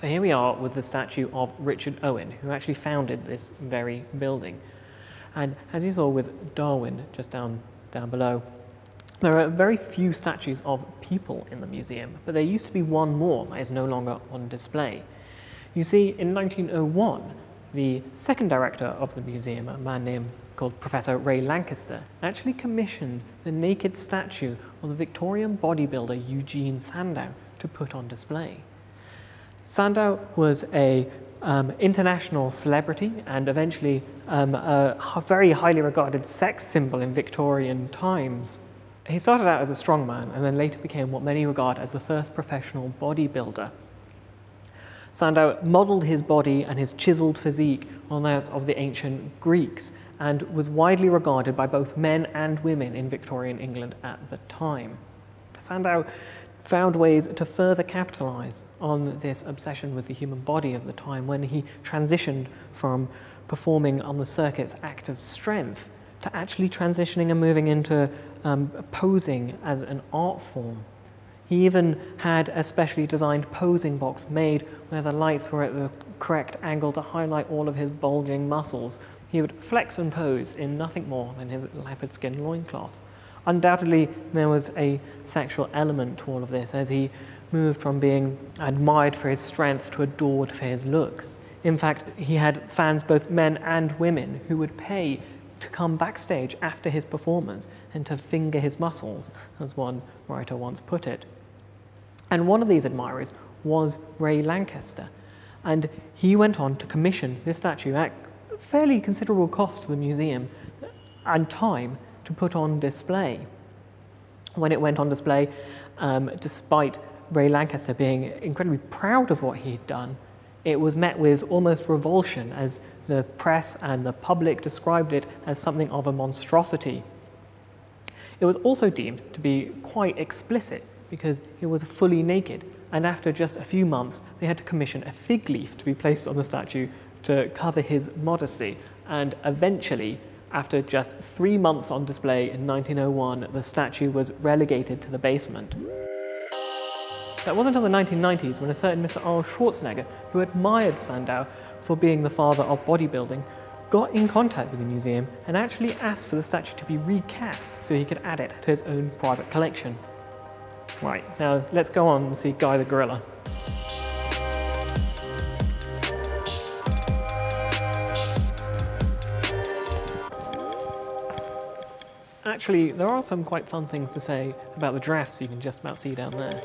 So here we are with the statue of Richard Owen, who actually founded this very building. And as you saw with Darwin just down below, there are very few statues of people in the museum, but there used to be one more that is no longer on display. You see, in 1901, the second director of the museum, a man called Professor Ray Lancaster, actually commissioned the naked statue of the Victorian bodybuilder Eugen Sandow to put on display. Sandow was a international celebrity and eventually a very highly regarded sex symbol in Victorian times. He started out as a strongman and then later became what many regard as the first professional bodybuilder. Sandow modelled his body and his chiselled physique on that of the ancient Greeks and was widely regarded by both men and women in Victorian England at the time. Sandow found ways to further capitalise on this obsession with the human body of the time when he transitioned from performing on the circuit's act of strength to actually transitioning and moving into posing as an art form. He even had a specially designed posing box made where the lights were at the correct angle to highlight all of his bulging muscles. He would flex and pose in nothing more than his leopard skin loincloth. Undoubtedly, there was a sexual element to all of this as he moved from being admired for his strength to adored for his looks. In fact, he had fans, both men and women, who would pay to come backstage after his performance and to finger his muscles, as one writer once put it. And one of these admirers was Ray Lancaster, and he went on to commission this statue at fairly considerable cost to the museum and time to put on display. When it went on display, despite Ray Lancaster being incredibly proud of what he'd done, it was met with almost revulsion as the press and the public described it as something of a monstrosity. It was also deemed to be quite explicit because it was fully naked, and after just a few months they had to commission a fig leaf to be placed on the statue to cover his modesty, and eventually, after just 3 months on display in 1901, the statue was relegated to the basement. That wasn't until the 1990s when a certain Mr. Arnold Schwarzenegger, who admired Sandow for being the father of bodybuilding, got in contact with the museum and actually asked for the statue to be recast so he could add it to his own private collection. Right, now let's go on and see Guy the Gorilla. Actually, there are some quite fun things to say about the giraffes you can just about see down there.